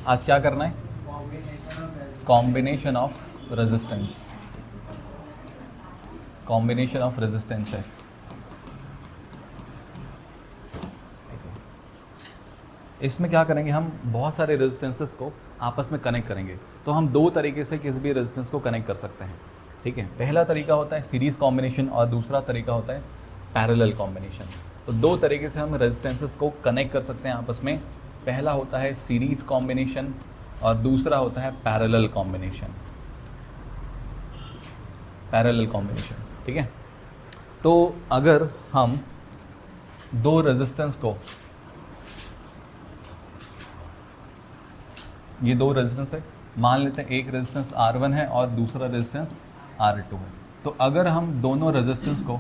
आज क्या करना है? Combination of resistance, combination of resistances. इसमें क्या करेंगे, हम बहुत सारे रेजिस्टेंसेस को आपस में कनेक्ट करेंगे। तो हम दो तरीके से किसी भी रेजिस्टेंस को कनेक्ट कर सकते हैं, ठीक है। पहला तरीका होता है सीरीज़ कॉम्बिनेशन और दूसरा तरीका होता है पैरेलल कॉम्बिनेशन। तो दो तरीके से हम रेजिस्टेंसेस को कनेक्ट कर सकते हैं आपस में। पहला होता है सीरीज़ कॉम्बिनेशन और दूसरा होता है पैरेलल कॉम्बिनेशन, पैरेलल कॉम्बिनेशन, ठीक है। तो अगर हम दो रेजिस्टेंस को, ये दो रेजिस्टेंस है, मान लेते हैं एक रेजिस्टेंस R1 है और दूसरा रेजिस्टेंस R2 है। तो अगर हम दोनों रेजिस्टेंस को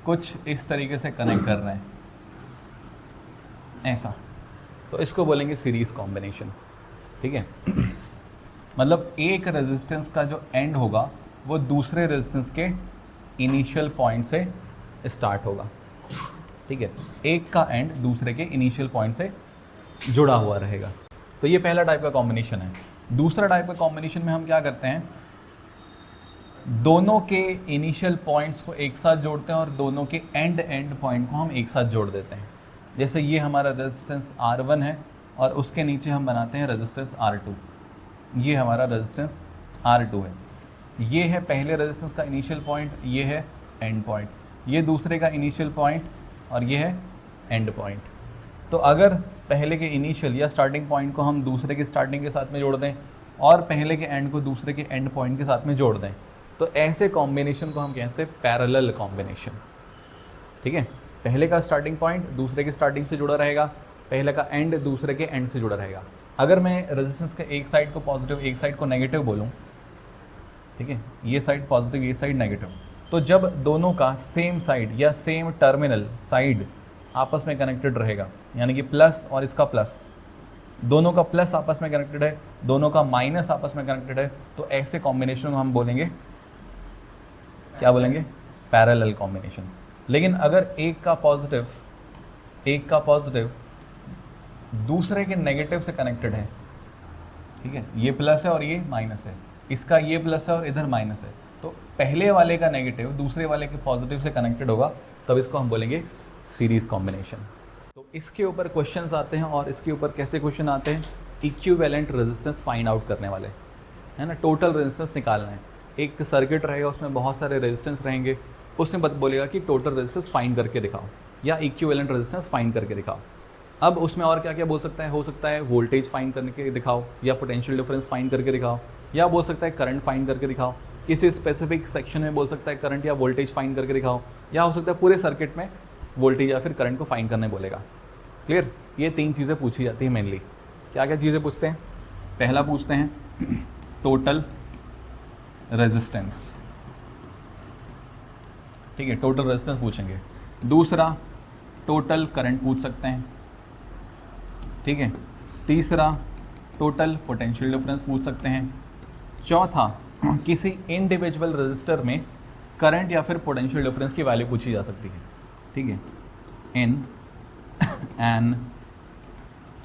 कुछ इस तरीके से कनेक्ट कर रहे हैं, ऐसा, तो इसको बोलेंगे सीरीज़ कॉम्बिनेशन, ठीक है। मतलब एक रेजिस्टेंस का जो एंड होगा वो दूसरे रेजिस्टेंस के इनिशियल पॉइंट से स्टार्ट होगा, ठीक है। एक का एंड दूसरे के इनिशियल पॉइंट से जुड़ा हुआ रहेगा। तो ये पहला टाइप का कॉम्बिनेशन है। दूसरा टाइप का कॉम्बिनेशन में हम क्या करते हैं, दोनों के इनिशियल पॉइंट्स को एक साथ जोड़ते हैं और दोनों के एंड पॉइंट को हम एक साथ जोड़ देते हैं। जैसे ये हमारा रेजिस्टेंस R1 है और उसके नीचे हम बनाते हैं रेजिस्टेंस R2। ये हमारा रेजिस्टेंस R2 है, ये है पहले रेजिस्टेंस का इनिशियल पॉइंट, ये है एंड पॉइंट, ये दूसरे का इनिशियल पॉइंट और ये है एंड पॉइंट। तो अगर पहले के इनिशियल या स्टार्टिंग पॉइंट को हम दूसरे के स्टार्टिंग के साथ में जोड़ दें और पहले के एंड को दूसरे के एंड पॉइंट के साथ में जोड़ दें, तो ऐसे कॉम्बिनेशन को हम कहते हैं पैरेलल कॉम्बिनेशन, ठीक है। पहले का स्टार्टिंग पॉइंट दूसरे के स्टार्टिंग से जुड़ा रहेगा, पहले का एंड दूसरे के एंड से जुड़ा रहेगा। अगर मैं रेजिस्टेंस के एक साइड को पॉजिटिव एक साइड को नेगेटिव बोलूँ, ठीक है, ये साइड पॉजिटिव ये साइड नेगेटिव, तो जब दोनों का सेम साइड या सेम टर्मिनल साइड आपस में कनेक्टेड रहेगा, यानी कि प्लस और इसका प्लस, दोनों का प्लस आपस में कनेक्टेड है, दोनों का माइनस आपस में कनेक्टेड है, तो ऐसे कॉम्बिनेशन को हम बोलेंगे, क्या बोलेंगे, पैरेलल कॉम्बिनेशन। लेकिन अगर एक का पॉजिटिव दूसरे के नेगेटिव से कनेक्टेड है, ठीक है, ये प्लस है और ये माइनस है, इसका ये प्लस है और इधर माइनस है, तो पहले वाले का नेगेटिव दूसरे वाले के पॉजिटिव से कनेक्टेड होगा, तब इसको हम बोलेंगे सीरीज कॉम्बिनेशन। तो इसके ऊपर क्वेश्चंस आते हैं, और इसके ऊपर कैसे क्वेश्चन आते हैं, इक्विवेलेंट रेजिस्टेंस फाइंड आउट करने वाले, है ना, टोटल रेजिस्टेंस निकालना है। एक सर्किट रहेगा, उसमें बहुत सारे रेजिस्टेंस रहेंगे, उसमें बोलेगा कि टोटल रेजिस्टेंस फाइंड करके दिखाओ या इक्विवेलेंट रेजिस्टेंस फाइंड करके दिखाओ। अब उसमें और क्या क्या बोल सकता है, हो सकता है वोल्टेज फाइंड करके दिखाओ, या पोटेंशियल डिफरेंस फाइंड करके दिखाओ, या बोल सकता है करंट फाइंड करके दिखाओ, किसी स्पेसिफिक सेक्शन में बोल सकता है करंट या वोल्टेज फाइंड करके दिखाओ, या हो सकता है पूरे सर्किट में वोल्टेज या फिर करंट को फाइंड करने बोलेगा। क्लियर, ये तीन चीज़ें पूछी जाती है मेनली। क्या क्या चीज़ें पूछते हैं, पहला पूछते हैं टोटल रेजिस्टेंस, ठीक है, टोटल रेजिस्टेंस पूछेंगे। दूसरा टोटल करंट पूछ सकते हैं, ठीक है। तीसरा टोटल पोटेंशियल डिफरेंस पूछ सकते हैं। चौथा किसी इंडिविजुअल रजिस्टर में करंट या फिर पोटेंशियल डिफरेंस की वैल्यू पूछी जा सकती है, ठीक है। इन एन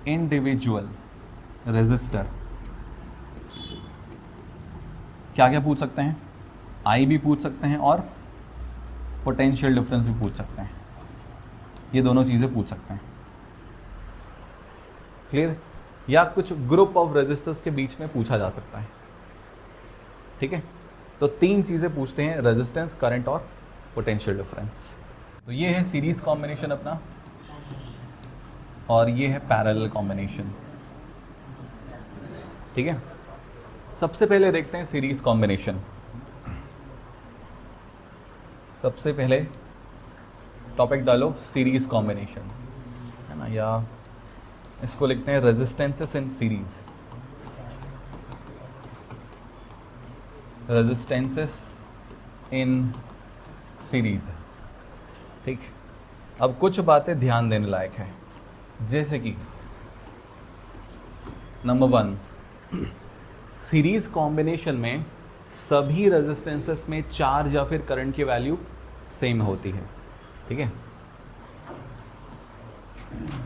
इंडिविजुअल रजिस्टर क्या क्या पूछ सकते हैं, आई भी पूछ सकते हैं और पोटेंशियल डिफरेंस भी पूछ सकते हैं, ये दोनों चीज़ें पूछ सकते हैं। क्लियर, या कुछ ग्रुप ऑफ रेजिस्टर्स के बीच में पूछा जा सकता है, ठीक है। तो तीन चीज़ें पूछते हैं, रेजिस्टेंस, करंट और पोटेंशियल डिफरेंस। तो ये है सीरीज कॉम्बिनेशन अपना, और ये है पैरेलल कॉम्बिनेशन, ठीक है। सबसे पहले देखते हैं सीरीज कॉम्बिनेशन। सबसे पहले टॉपिक डालो सीरीज कॉम्बिनेशन, है ना, या इसको लिखते हैं resistances in series, resistances in series, ठीक। अब कुछ बातें ध्यान देने लायक है, जैसे कि नंबर 1, सीरीज कॉम्बिनेशन में सभी रेजिस्टेंसेस में चार्ज या फिर करंट की वैल्यू सेम होती है, ठीक है।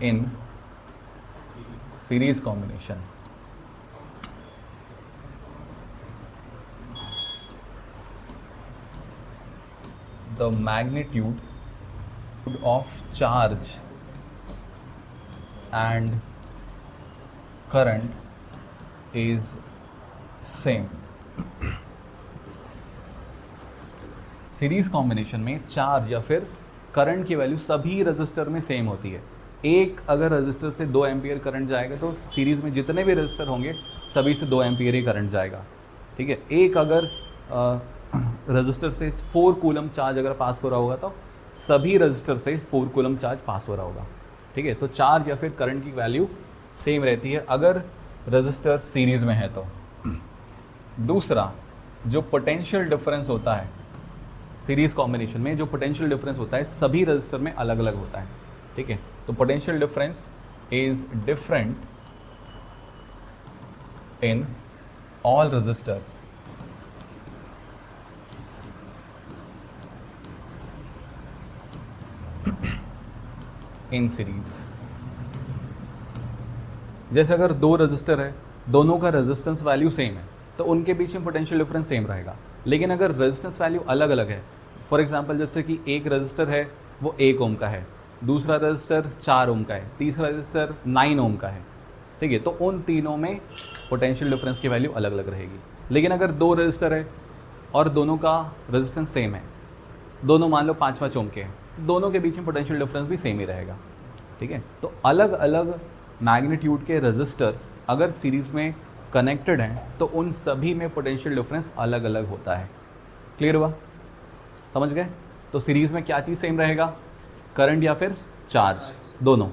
In series combination the magnitude of charge and current is same. Series combination में चार्ज या फिर करंट की वैल्यू सभी रजिस्टर में सेम होती है। एक अगर रजिस्टर से 2 एम्पियर करंट जाएगा तो सीरीज में जितने भी रजिस्टर होंगे सभी से 2 एम्पियर ही करंट जाएगा, ठीक है। एक अगर रजिस्टर से 4 कूलम चार्ज अगर पास हो रहा होगा तो सभी रजिस्टर से 4 कूलम चार्ज पास हो रहा होगा, ठीक है। तो चार्ज या फिर करंट की वैल्यू सेम रहती है अगर रजिस्टर सीरीज में है तो। दूसरा, जो पोटेंशियल डिफरेंस होता है सीरीज कॉम्बिनेशन में, जो पोटेंशियल डिफरेंस होता है सभी रजिस्टर में अलग अलग होता है, ठीक है। तो potential difference is different in all resistors in series. जैसे अगर 2 रजिस्टर है, दोनों का रेजिस्टेंस वैल्यू सेम है तो उनके बीच में पोटेंशियल डिफरेंस सेम रहेगा। लेकिन अगर रेजिस्टेंस वैल्यू अलग अलग है, फॉर एग्जांपल जैसे कि एक रजिस्टर है वो 1 ओम का है, दूसरा रजिस्टर 4 ओम का है, तीसरा रजिस्टर 9 ओम का है, ठीक है। तो उन तीनों में पोटेंशियल डिफरेंस की वैल्यू अलग अलग रहेगी। लेकिन अगर 2 रजिस्टर है और दोनों का रेजिस्टेंस सेम है, दोनों मान लो 5-5 ओम के हैं, तो दोनों के बीच में पोटेंशियल डिफरेंस भी सेम ही रहेगा, ठीक है। तो अलग अलग मैग्नीट्यूड के रजिस्टर्स अगर सीरीज़ में कनेक्टेड हैं तो उन सभी में पोटेंशियल डिफरेंस अलग अलग होता है। क्लियर हुआ? समझ गए? तो सीरीज़ में क्या चीज़ सेम रहेगा? करंट या फिर चार्ज, दोनों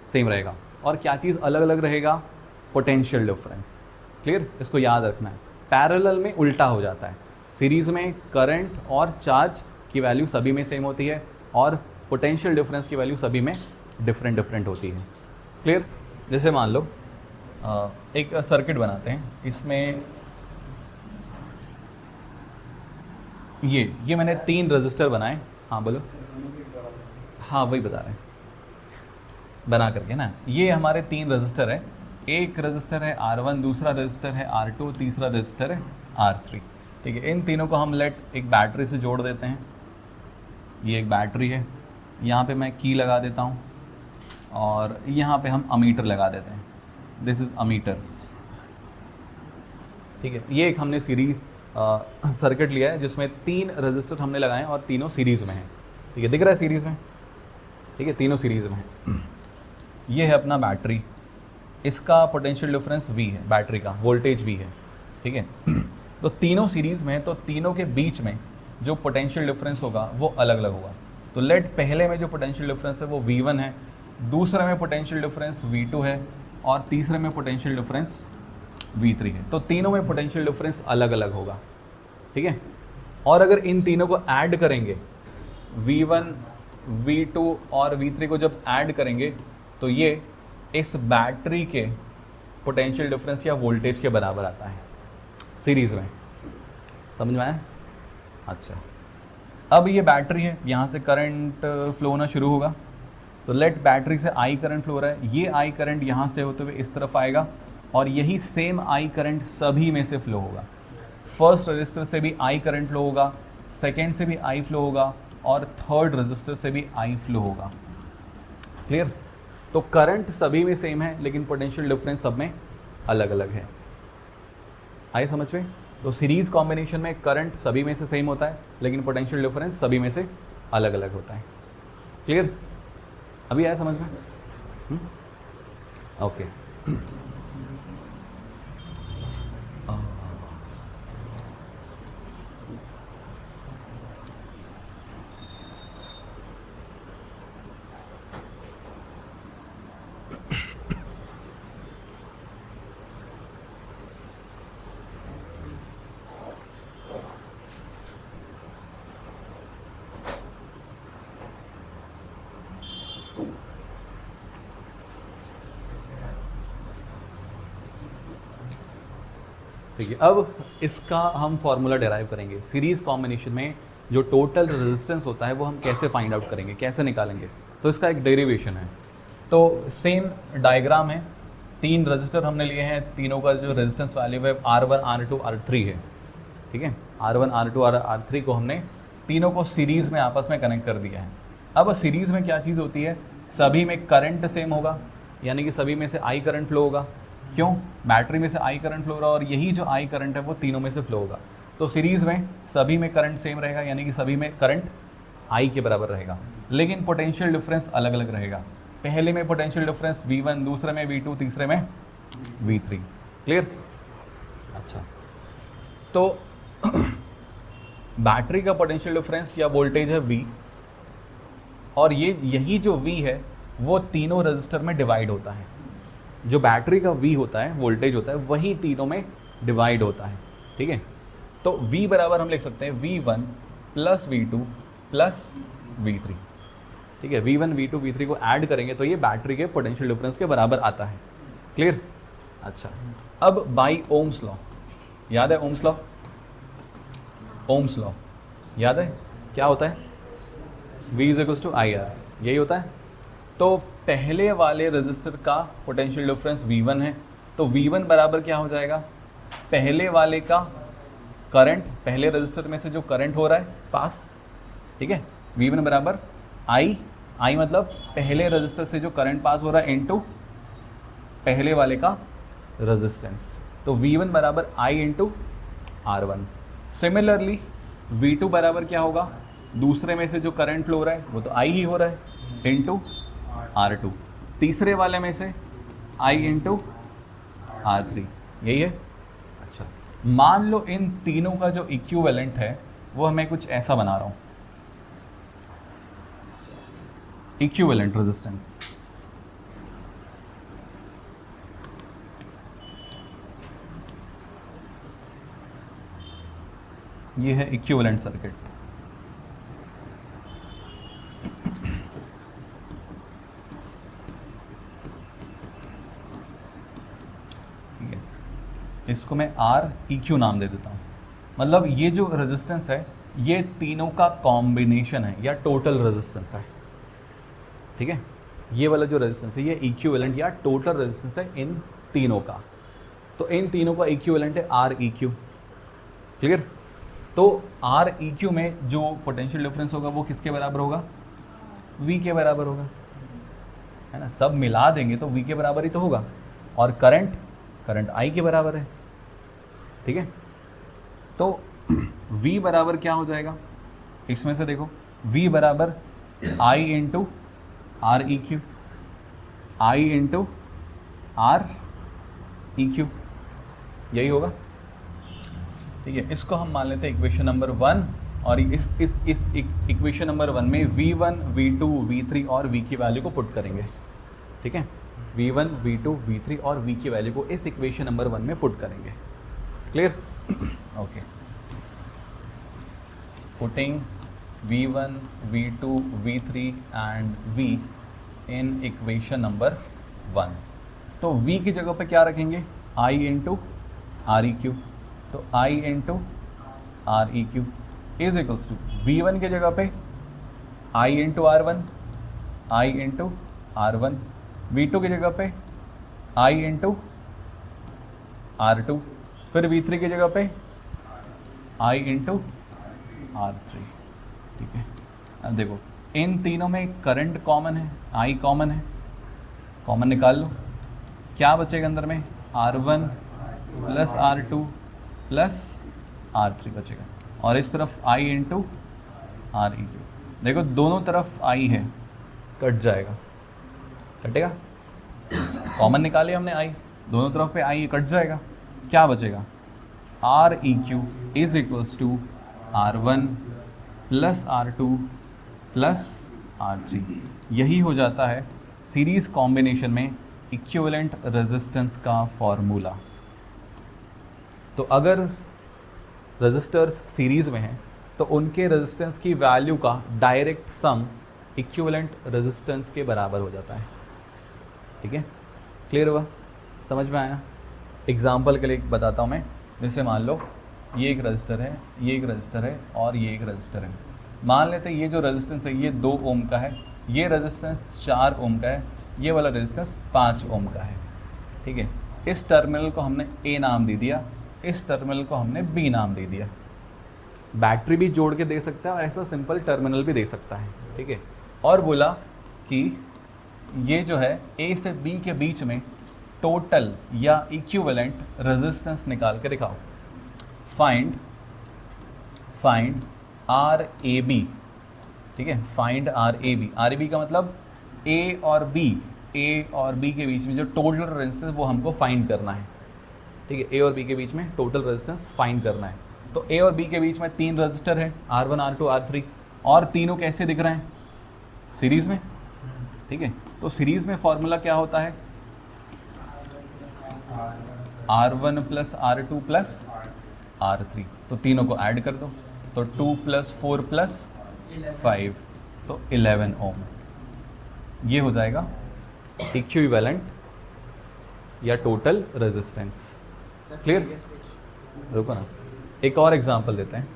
सेम रहेगा। और क्या चीज़ अलग अलग रहेगा? Potential difference. क्लियर? इसको याद रखना है। पैरेलल में उल्टा हो जाता है, सीरीज़ में करंट और चार्ज की वैल्यू सभी में सेम होती है और पोटेंशियल डिफरेंस की वैल्यू सभी में डिफरेंट होती है। क्लियर? जैसे मान लो एक सर्किट बनाते हैं, इसमें ये मैंने 3 रजिस्टर बनाए। हाँ बोलो। हाँ वही बता रहे हैं बना करके ना। ये हमारे 3 रजिस्टर है, एक रजिस्टर है R1, दूसरा रजिस्टर है R2, तीसरा रजिस्टर है R3, ठीक है। इन तीनों को हम लेट एक बैटरी से जोड़ देते हैं। ये एक बैटरी है, यहाँ पे मैं की लगा देता हूँ और यहाँ पे हम अमीटर लगा देते हैं। दिस इज़ अमीटर, ठीक है। ये एक हमने सीरीज़ सर्किट लिया है जिसमें 3 रजिस्टर हमने लगाए हैं और तीनों सीरीज़ में हैं, ठीक है। दिख रहा है सीरीज़ में, ठीक है, तीनों सीरीज़ में हैं। ये है अपना बैटरी, इसका पोटेंशियल डिफरेंस V है, बैटरी का वोल्टेज V है, ठीक है। तो तीनों सीरीज़ में, तो तीनों के बीच में जो पोटेंशियल डिफरेंस होगा वो अलग अलग होगा। तो लेट पहले में जो पोटेंशियल डिफरेंस है वो V1 है, दूसरे में पोटेंशियल डिफरेंस V2 है और तीसरे में पोटेंशियल डिफरेंस V3 है। तो तीनों में पोटेंशियल डिफरेंस अलग अलग होगा, ठीक है। और अगर इन तीनों को ऐड करेंगे, V1, V2 और V3 को जब ऐड करेंगे तो ये इस बैटरी के पोटेंशियल डिफरेंस या वोल्टेज के बराबर आता है सीरीज़ में। समझ में आया? अच्छा, अब ये बैटरी है, यहाँ से करंट फ्लो होना शुरू होगा। तो लेट बैटरी से I करंट फ्लो हो रहा है, ये I करंट यहाँ से होते हुए इस तरफ आएगा और यही सेम I करंट सभी में से फ्लो होगा। फर्स्ट रजिस्टर से भी I करंट फ्लो होगा, सेकेंड से भी I फ्लो होगा और थर्ड रजिस्टर से भी I फ्लो होगा। क्लियर? तो करंट सभी में सेम है लेकिन पोटेंशियल डिफरेंस सब में अलग अलग है। आइए समझ में? तो सीरीज कॉम्बिनेशन में करंट सभी में से सेम होता है लेकिन पोटेंशियल डिफरेंस सभी में से अलग अलग होता है। क्लियर? अभी आया समझ में? ओके। ठीक है, अब इसका हम फॉर्मूला डिराइव करेंगे। सीरीज़ कॉम्बिनेशन में जो टोटल रेजिस्टेंस होता है वो हम कैसे फाइंड आउट करेंगे, कैसे निकालेंगे, तो इसका एक डेरिवेशन है। तो सेम डायग्राम है, 3 रजिस्टर हमने लिए हैं, तीनों का जो रेजिस्टेंस वैल्यू है R1, R2, R3 है, ठीक है। R1, R2 और R3 को हमने तीनों को सीरीज़ में आपस में कनेक्ट कर दिया है। अब सीरीज़ में क्या चीज़ होती है, सभी में करंट सेम होगा, यानी कि सभी में से आई करंट फ्लो होगा। क्यों? बैटरी में से आई करंट फ्लो हो रहा है और यही जो आई करंट है वो तीनों में से फ्लो होगा। तो सीरीज़ में सभी में करंट सेम रहेगा, यानी कि सभी में करंट आई के बराबर रहेगा, लेकिन पोटेंशियल डिफरेंस अलग अलग रहेगा। पहले में पोटेंशियल डिफरेंस V1, दूसरे में V2, तीसरे में V3। क्लियर? अच्छा, तो बैटरी का पोटेंशियल डिफरेंस या वोल्टेज है V, और यही जो V है वो तीनों रजिस्टर में डिवाइड होता है। जो बैटरी का V होता है, वोल्टेज होता है, वही तीनों में डिवाइड होता है। ठीक है, तो V बराबर हम लिख सकते हैं V1 plus V2 plus V3। ठीक है, V1 V2 V3 को ऐड करेंगे तो ये बैटरी के पोटेंशियल डिफरेंस के बराबर आता है। क्लियर? अच्छा, अब बाई ओम्स लॉ, याद है ओम्स लॉ? ओम्स लॉ याद है? क्या होता है? V is equals to IR, यही होता है। तो पहले वाले रजिस्टर का पोटेंशियल डिफरेंस V1 है, तो V1 बराबर क्या हो जाएगा? पहले वाले का करंट, पहले रजिस्टर में से जो करंट हो रहा है पास, ठीक है, V1 बराबर I मतलब पहले रजिस्टर से जो करंट पास हो रहा है इनटू पहले वाले का रेजिस्टेंस, तो V1 बराबर I into R1। Similarly V2 बराबर क्या होगा? दूसरे में से जो करंट फ्लो हो रहा है वो तो I ही हो रहा है इंटू R2, तीसरे वाले में से I इंटू R3, यही है। अच्छा, मान लो इन तीनों का जो इक्विवेलेंट है वो मैं कुछ ऐसा बना रहा हूँ, इक्विवेलेंट रेजिस्टेंस। ये है इक्विवेलेंट सर्किट। इसको मैं REQ नाम दे देता हूँ। मतलब ये जो रेजिस्टेंस है ये तीनों का कॉम्बिनेशन है या टोटल रेजिस्टेंस है। ठीक है, ये वाला जो रेजिस्टेंस है ये इक्विवेलेंट या टोटल रेजिस्टेंस है इन तीनों का। तो इन तीनों का इक्विवेलेंट है REQ। क्लियर? तो REQ में जो पोटेंशियल डिफरेंस होगा वो किसके बराबर होगा? V के बराबर होगा, है ना। सब मिला देंगे तो V के बराबर ही तो होगा, और करंट I के बराबर है। ठीक है, तो V बराबर क्या हो जाएगा इसमें से? देखो, V बराबर I into REQ, I into REQ, यही होगा। ठीक है, इसको हम मान लेते हैं इक्वेशन नंबर 1, और इस इक्वेशन नंबर 1 में V1 V2 V3 और V की वैल्यू को पुट करेंगे। ठीक है, V1 V2 V3 और V की वैल्यू को इस इक्वेशन नंबर 1 में पुट करेंगे। Clear? Okay, putting V1 V2 V3 and V in equation number 1। तो V की जगह पे क्या रखेंगे? I इंटू REQ, तो I into REQ is equals to V1 की जगह पे I into R1, I into R1, V2 की जगह पे I इंटू R2, फिर V3 की जगह पे I इंटू R3। ठीक है, अब देखो इन तीनों में करंट कॉमन है, I कॉमन है, कॉमन निकाल लो, क्या बचेगा अंदर में? R1 plus R2 plus R3 बचेगा, और इस तरफ I इंटू REQ। देखो दोनों तरफ I है, कट जाएगा, कटेगा, कॉमन निकाले हमने I, दोनों तरफ पे I कट जाएगा, क्या बचेगा? REQ is equals to R1 plus R2 plus R3। यही हो जाता है सीरीज़ कॉम्बिनेशन में इक्विवेलेंट रेजिस्टेंस का फॉर्मूला। तो अगर रेजिस्टर्स सीरीज़ में हैं तो उनके रेजिस्टेंस की वैल्यू का डायरेक्ट सम इक्विवेलेंट रेजिस्टेंस के बराबर हो जाता है। ठीक है, क्लियर हुआ? समझ में आया? एग्जाम्पल के लिए बताता हूँ मैं। जैसे मान लो ये एक रजिस्टर है, ये एक रजिस्टर है और ये एक रजिस्टर है। मान लेते हैं ये जो रेजिस्टेंस है ये 2 ओम का है, ये रेजिस्टेंस 4 ओम का है, ये वाला रेजिस्टेंस 5 ओम का है। ठीक है, इस टर्मिनल को हमने A नाम दे दिया, इस टर्मिनल को हमने B नाम दे दिया। बैटरी भी जोड़ के दे सकता है और ऐसा सिंपल टर्मिनल भी दे सकता है, ठीक है। और बोला कि ये जो है ए से बी के बीच में टोटल या इक्विवेलेंट रेजिस्टेंस निकाल के दिखाओ। फाइंड आर ए बी, ठीक है, फाइंड आर ए बी का मतलब ए और बी के बीच में जो टोटल रेजिस्टेंस वो हमको फाइंड करना है, ठीक है। ए और बी के बीच में टोटल रेजिस्टेंस फाइंड करना है। तो ए और बी के बीच में 3 रजिस्टर है, R1 R2 R3, और तीनों कैसे दिख रहे हैं? सीरीज़ में, ठीक है। तो सीरीज़ में फॉर्मूला क्या होता है? R1 plus R2 plus R3। तो तीनों को ऐड कर दो, तो 2 + 4 + 5, तो 11 ओम। ये हो जाएगा इक्विवेलेंट या टोटल रेजिस्टेंस। क्लियर? रुको ना, एक और एग्जांपल देते हैं।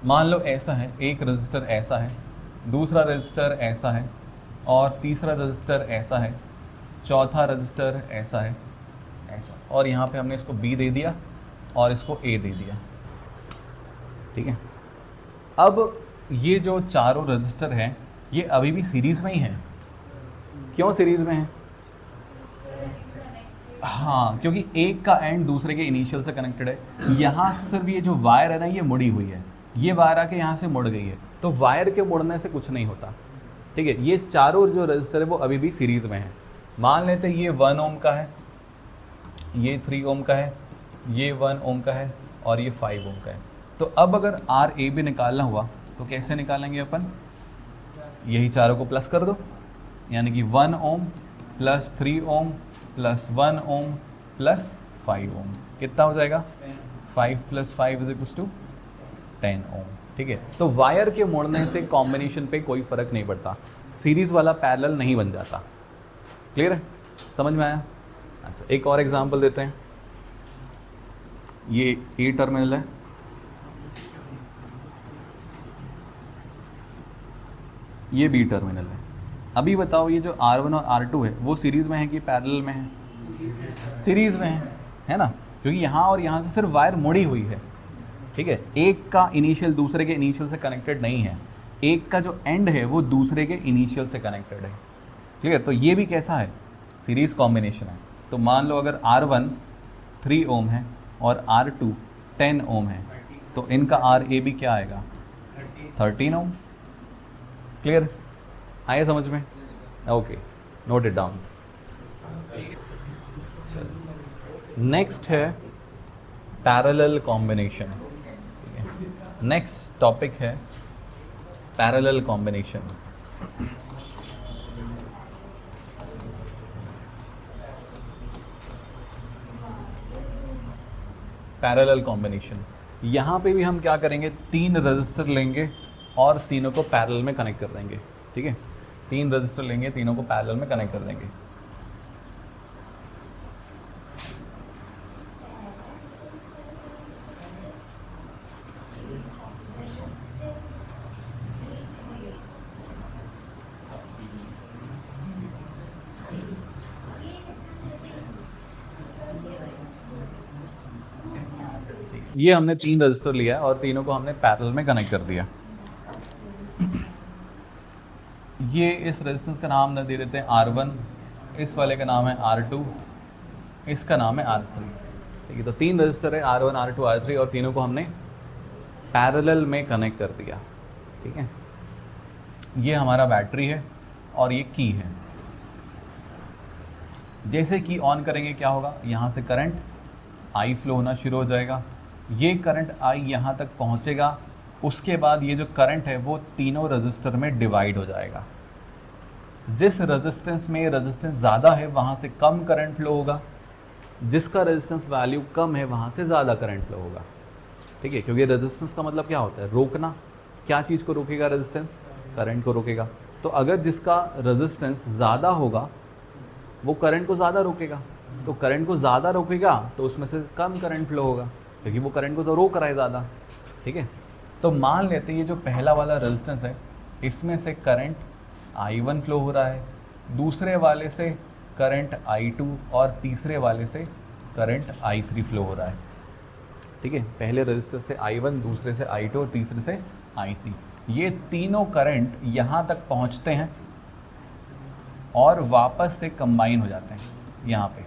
मान लो ऐसा है, एक रजिस्टर ऐसा है, दूसरा रजिस्टर ऐसा है, और तीसरा रजिस्टर ऐसा है, चौथा रजिस्टर ऐसा है, ऐसा, और यहाँ पे हमने इसको B दे दिया और इसको A दे दिया, ठीक है। अब ये जो चारों रजिस्टर हैं ये अभी भी सीरीज़ में ही हैं। क्यों सीरीज़ में है? हाँ, क्योंकि एक का एंड दूसरे के इनिशियल से कनेक्टेड है। यहाँ सिर्फ ये जो वायर है ना, ये मुड़ी हुई है, ये वायर आके यहाँ से मुड़ गई है, तो वायर के मुड़ने से कुछ नहीं होता, ठीक है। ये चारों जो रजिस्टर है वो अभी भी सीरीज़ में है। मान लेते हैं ये 1 ओम का है, ये 3 ओम का है, ये 1 ओम का है, और ये 5 ओम का है। तो अब अगर आर ए भी निकालना हुआ तो कैसे निकालेंगे अपन? यही चारों को प्लस कर दो, यानी कि 1 ohm plus 3 ohm plus 1 ohm plus 5 ओम, कितना हो जाएगा? 5 + 5 = 10 ओम, ठीक है। तो वायर के मोड़ने से कॉम्बिनेशन पे कोई फ़र्क नहीं पड़ता, सीरीज़ वाला पैरेलल नहीं बन जाता। क्लियर है? समझ में आया? अच्छा, एक और एग्जांपल देते हैं। ये ए टर्मिनल है, ये बी टर्मिनल है। अभी बताओ, ये जो R1 और R2 है वो सीरीज़ में है कि पैरेलल में है? सीरीज़ में है ना, क्योंकि यहाँ और यहाँ से सिर्फ वायर मुड़ी हुई है, ठीक है। एक का इनिशियल दूसरे के इनिशियल से कनेक्टेड नहीं है, एक का जो एंड है वो दूसरे के इनिशियल से कनेक्टेड है। क्लियर? तो ये भी कैसा है? सीरीज़ कॉम्बिनेशन है। तो मान लो अगर R1 3 ओम है और R2 10 ओम है, तो इनका RAB क्या आएगा? 13 ओम। क्लियर? आए समझ में? Okay, note it down. Next है पैरेलल कॉम्बिनेशन। नेक्स्ट टॉपिक है पैरेलल कॉम्बिनेशन। पैरेलल कॉम्बिनेशन, यहाँ पे भी हम क्या करेंगे? 3 रजिस्टर लेंगे और तीनों को पैरेलल में कनेक्ट कर देंगे, ठीक है। 3 रजिस्टर लेंगे, तीनों को पैरेलल में कनेक्ट कर देंगे। ये हमने 3 रजिस्टर लिया और तीनों को हमने पैरेलल में कनेक्ट कर दिया। ये इस रेजिस्टेंस का नाम दे देते हैं R1, इस वाले का नाम है R2, इसका नाम है R3, ठीक है। तो 3 रजिस्टर है R1 R2 R3 और तीनों को हमने पैरेलल में कनेक्ट कर दिया, ठीक है। ये हमारा बैटरी है और ये की है। जैसे की ऑन करेंगे क्या होगा? यहाँ से करंट I फ्लो होना शुरू हो जाएगा। ये करंट I यहाँ तक पहुँचेगा, उसके बाद ये जो करंट है वो तीनों रजिस्टर में डिवाइड हो जाएगा। जिस रेजिस्टेंस में रेजिस्टेंस ज़्यादा है वहाँ से कम करंट फ्लो होगा, जिसका रेजिस्टेंस वैल्यू कम है वहाँ से ज़्यादा करंट फ्लो होगा, ठीक है। क्योंकि रेजिस्टेंस का मतलब क्या होता है? रोकना। क्या चीज़ को रोकेगा रेजिस्टेंस? करंट को रोकेगा। तो अगर जिसका रेजिस्टेंस ज़्यादा होगा वो करंट को ज़्यादा रोकेगा, तो करंट को ज़्यादा रोकेगा तो उसमें से कम करंट फ्लो होगा, क्योंकि वो करंट को तो रोक रहा है ज़्यादा, ठीक है। तो मान लेते हैं ये जो पहला वाला रेजिस्टेंस है इसमें से करंट I1 फ्लो हो रहा है, दूसरे वाले से करंट I2 और तीसरे वाले से करंट I3 फ्लो हो रहा है, ठीक है। पहले रजिस्टर से I1, दूसरे से I2 और तीसरे से I3। ये तीनों करंट यहाँ तक पहुँचते हैं और वापस से कंबाइन हो जाते हैं यहाँ पे,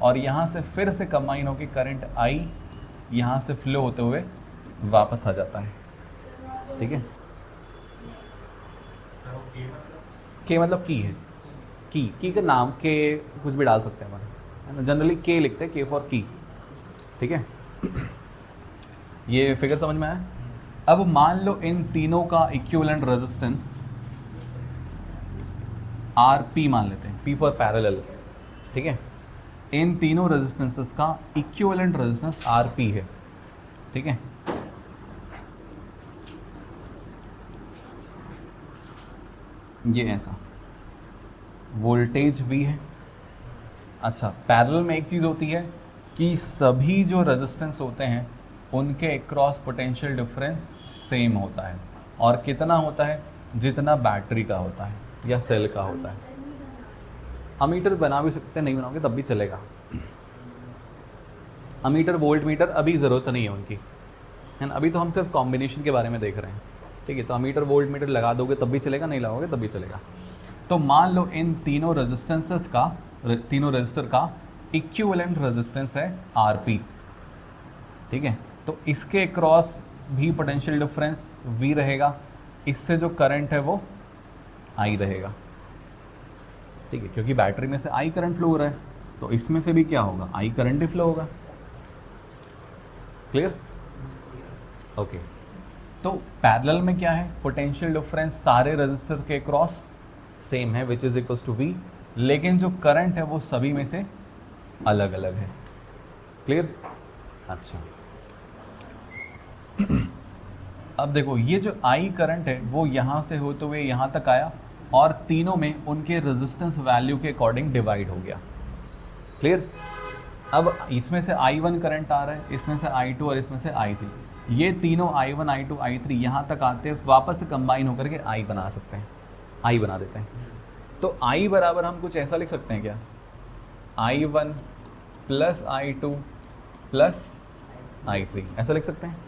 और यहाँ से फिर से कंबाइन होकर करंट I यहाँ से फ्लो होते हुए वापस आ जाता है, ठीक है। के मतलब की है, की का नाम के कुछ भी डाल सकते हैं अपन, है ना। जनरली के लिखते हैं, के फॉर की, ठीक है। ये फिगर समझ में आया। अब मान लो इन तीनों का इक्विवेलेंट रेजिस्टेंस RP मान लेते हैं, P फॉर पैरेलल, ठीक है। इन तीनों रेजिस्टेंसेस का इक्विवेलेंट रेजिस्टेंस RP है, ठीक है। ये ऐसा वोल्टेज V है। अच्छा, पैरेलल में एक चीज़ होती है कि सभी जो रेजिस्टेंस होते हैं उनके अक्रॉस पोटेंशियल डिफरेंस सेम होता है, और कितना होता है, जितना बैटरी का होता है या सेल का होता है। अमीटर बना भी सकते हैं, नहीं बनाओगे तब भी चलेगा। अमीटर वोल्ट मीटर अभी ज़रूरत नहीं है उनकी, है ना। अभी तो हम सिर्फ कॉम्बिनेशन के बारे में देख रहे हैं, ठीक है। तो अमीटर वोल्ट मीटर लगा दोगे तब भी चलेगा, नहीं लगाओगे तब भी चलेगा। तो मान लो इन तीनों रेजिस्टेंसेस का, तीनों रेजिस्टर का इक्विवेलेंट रेजिस्टेंस है RP, ठीक है। तो इसके क्रॉस भी पोटेंशियल डिफरेंस V रहेगा, इससे जो करंट है वो I रहेगा, ठीक है। क्योंकि बैटरी में से I करंट फ्लो हो रहा है, तो इसमें से भी क्या होगा, I करंट ही फ्लो होगा। क्लियर? ओके। तो पैरेलल में क्या है, पोटेंशियल डिफरेंस सारे रेजिस्टर के क्रॉस सेम है, which is equals to V, लेकिन जो करंट है वो सभी में से अलग अलग है। क्लियर? अच्छा, अब देखो ये जो I करंट है वो यहाँ से होते हुए यहाँ तक आया, और तीनों में उनके रेजिस्टेंस वैल्यू के अकॉर्डिंग डिवाइड हो गया। क्लियर? अब इसमें से I1 करंट आ रहा है, इसमें से I2 और इसमें से I3। ये तीनों I1, I2, I3 यहाँ तक आते हैं, वापस से कंबाइन होकर के I बना सकते हैं, I बना देते हैं। तो I बराबर हम कुछ ऐसा लिख सकते हैं क्या, I1 plus I2 plus I3, ऐसा लिख सकते हैं।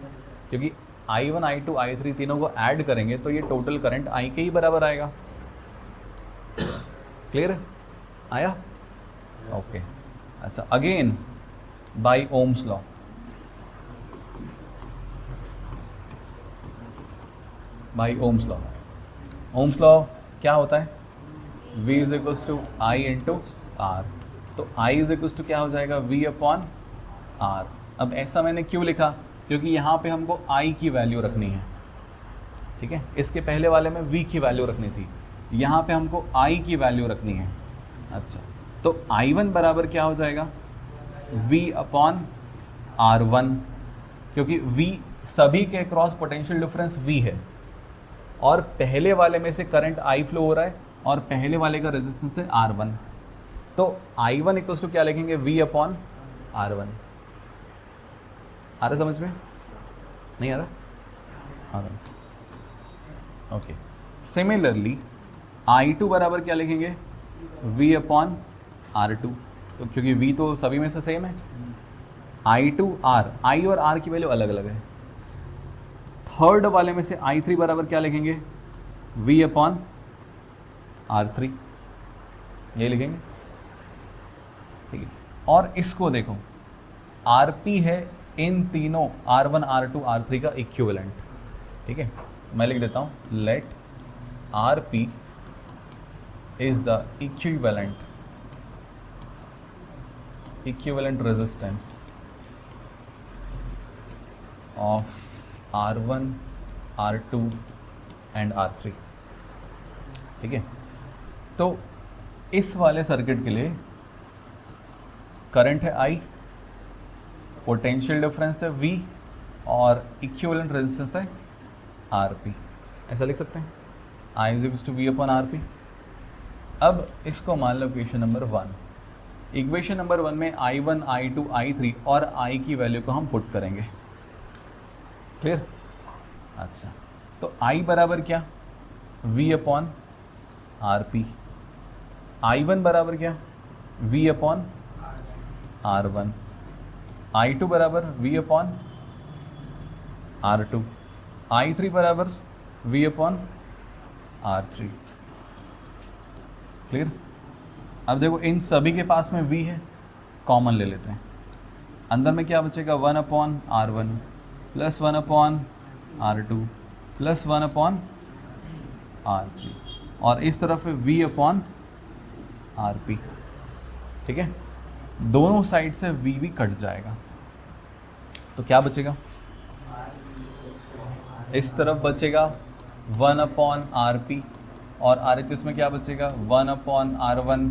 क्योंकि I1, I2, I3 तीनों को ऐड करेंगे तो ये टोटल करंट I के ही बराबर आएगा। क्लियर है? आया? ओके। अच्छा, again by Ohm's law, by Ohm's law. Ohm's law क्या होता है, V is equals to I into R। तो I इज इक्वल्स टू क्या हो जाएगा, V अपॉन R। अब ऐसा मैंने क्यों लिखा, क्योंकि यहाँ पे हमको I की वैल्यू रखनी है, ठीक है। इसके पहले वाले में V की वैल्यू रखनी थी, यहाँ पे हमको I की वैल्यू रखनी है। अच्छा, तो I1 बराबर क्या हो जाएगा, V अपॉन R1, क्योंकि V सभी के क्रॉस पोटेंशियल डिफरेंस V है, और पहले वाले में से करंट I फ्लो हो रहा है, और पहले वाले का रेजिस्टेंस है R1। तो I1 इक्वल्स टू क्या लिखेंगे, V अपॉन R1। आ रहा समझ में? नहीं आ रहा? आ रहा। ओके। सिमिलरली I2 बराबर क्या लिखेंगे, V अपॉन R2। तो क्योंकि V तो सभी में से सेम है, I2 R, I और R की वैल्यू अलग अलग है। थर्ड वाले में से I3 बराबर क्या लिखेंगे, V अपॉन R3, ये लिखेंगे, ठीक है। और इसको देखो, RP है इन तीनों R1, R2, R3 का इक्विवेलेंट, ठीक है। मैं लिख देता हूँ, let RP is the equivalent resistance of R1, R2 and R3, ठीक है। तो इस वाले सर्किट के लिए करंट है I, पोटेंशियल डिफरेंस है V, और इक्विवेलेंट रेजिस्टेंस है RP। ऐसा लिख सकते हैं, I is equals to V upon RP। अब इसको मान लो इक्वेशन नंबर 1। इक्वेशन नंबर 1 में I1, I2, I3 और I की वैल्यू को हम पुट करेंगे। क्लियर? अच्छा, तो I बराबर क्या, V अपॉन RP। I1 बराबर क्या, V अपॉन R1। I2 बराबर V अपॉन R2, I3 बराबर V अपॉन R3। क्लियर? अब देखो इन सभी के पास में V है, कॉमन ले लेते हैं। अंदर में क्या बचेगा, 1 upon R1 plus 1 upon R2 plus 1 upon R3, और इस तरफ है V अपॉन RP। ठीक है, दोनों साइड से V कट जाएगा, तो क्या बचेगा, इस तरफ बचेगा 1 अपॉन RP, और RHS में क्या बचेगा, 1 upon R1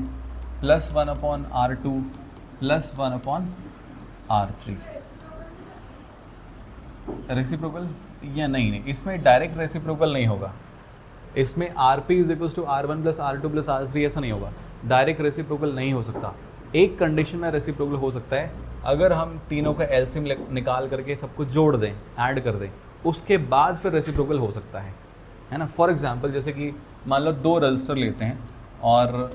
plus 1 upon R2 plus 1 upon R3। Reciprocal या नहीं, इसमें डायरेक्ट रेसिप्रोकल नहीं होगा, इसमें RP is equal to R1 plus R2 plus R3 ऐसा नहीं होगा, डायरेक्ट रेसिप्रोकल नहीं हो सकता। एक कंडीशन में रेसिप्रोकल हो सकता है, अगर हम तीनों का एलसीएम निकाल करके सबको जोड़ दें, ऐड कर दें, उसके बाद फिर रेसिप्रोकल हो सकता है ना। फॉर एग्जांपल जैसे कि मान लो 2 रजिस्टर लेते हैं और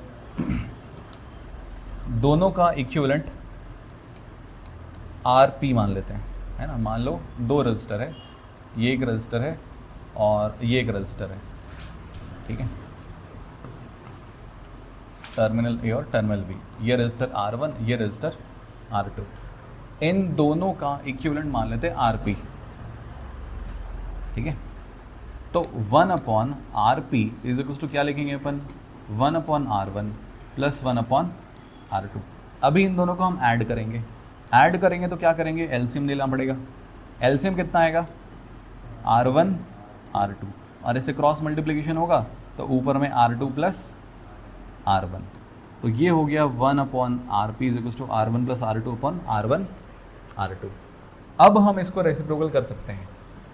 दोनों का इक्विवेलेंट RP मान लेते हैं, है ना। मान लो 2 रजिस्टर है, ये एक रजिस्टर है और ये एक रजिस्टर है, ठीक है, टर्मिनल A और टर्मिनल B, ये रजिस्टर R1, ये रजिस्टर R2, इन दोनों का इक्विवेलेंट मान लेते हैं RP। ठीक है, तो 1 upon RP is equal to क्या लिखेंगे अपन, 1 upon R1 plus 1 upon R2। अभी इन दोनों को हम ऐड करेंगे तो क्या करेंगे, एलसीएम लेना पड़ेगा। एलसीएम कितना आएगा, R1 R2, और इससे क्रॉस मल्टीप्लिकेशन होगा तो ऊपर में R2 प्लस R1, तो ये हो गया 1 upon RP is equal to R1 plus R2 upon R1 R2। अब हम इसको रेसिप्रोकल कर सकते हैं,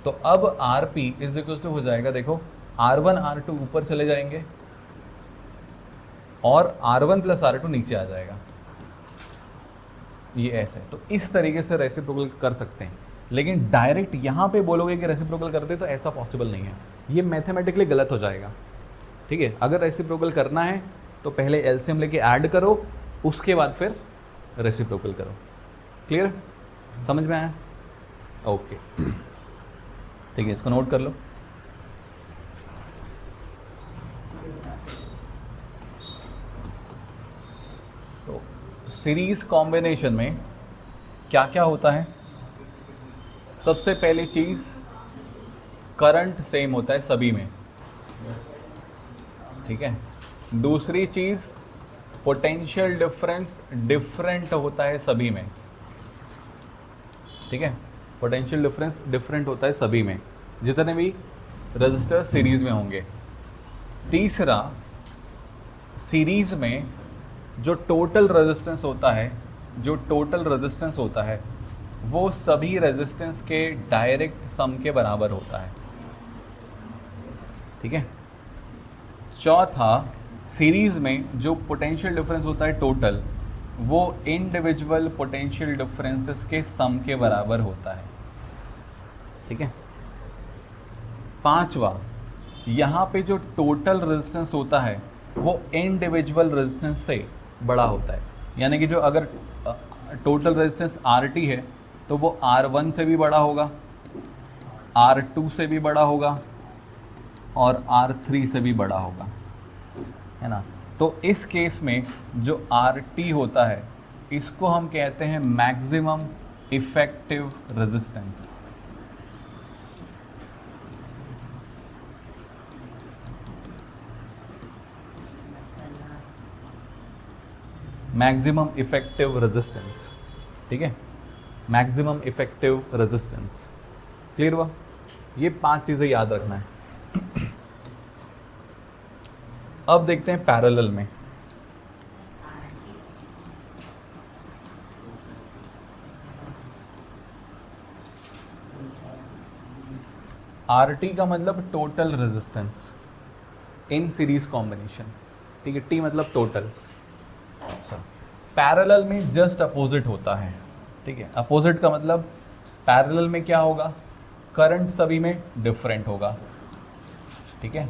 तो अब RP इज इक्वल टू हो जाएगा, देखो R1 R2 ऊपर चले जाएंगे और R1 प्लस R2 नीचे आ जाएगा, ये ऐसे। तो इस तरीके से रेसिप्रोकल कर सकते हैं, लेकिन डायरेक्ट यहाँ पे बोलोगे कि रेसिप्रोकल करते तो ऐसा पॉसिबल नहीं है, ये मैथमेटिकली गलत हो जाएगा। ठीक है, अगर रेसिप्रोकल करना है तो पहले एलसीएम लेके ऐड करो, उसके बाद फिर रेसिप्रोकल करो। क्लियर, समझ में आया? ओके, ठीक है, इसको नोट कर लो। तो सीरीज कॉम्बिनेशन में क्या क्या होता है, सबसे पहली चीज करंट सेम होता है सभी में, ठीक है। दूसरी चीज पोटेंशियल डिफरेंस डिफरेंट होता है सभी में, ठीक है, पोटेंशियल डिफरेंस डिफरेंट होता है सभी में, जितने भी रजिस्टर सीरीज में होंगे। तीसरा, सीरीज में जो टोटल रेजिस्टेंस होता है वो सभी रेजिस्टेंस के डायरेक्ट सम के बराबर होता है, ठीक है। चौथा, सीरीज में जो पोटेंशियल डिफरेंस होता है टोटल, वो इंडिविजुअल पोटेंशियल डिफरेंसेस के सम के बराबर होता है, ठीक है। पांचवा, यहाँ पे जो टोटल रेजिस्टेंस होता है वो इंडिविजुअल रेजिस्टेंस से बड़ा होता है, यानी कि जो अगर टोटल रेजिस्टेंस RT है तो वो R1 से भी बड़ा होगा, R2 से भी बड़ा होगा और R3 से भी बड़ा होगा, है ना। तो इस केस में जो RT होता है इसको हम कहते हैं maximum effective resistance. Maximum effective resistance, ठीक है, मैक्सिमम इफेक्टिव रेजिस्टेंस। क्लियर हुआ? ये 5 चीज़ें याद रखना है। अब देखते हैं पैरेलल में। RT का मतलब total resistance in series combination, ठीक है, T मतलब टोटल। अच्छा, पैरेलल में जस्ट अपोजिट होता है, ठीक है। अपोजिट का मतलब पैरेलल में क्या होगा, करंट सभी में डिफरेंट होगा, ठीक है।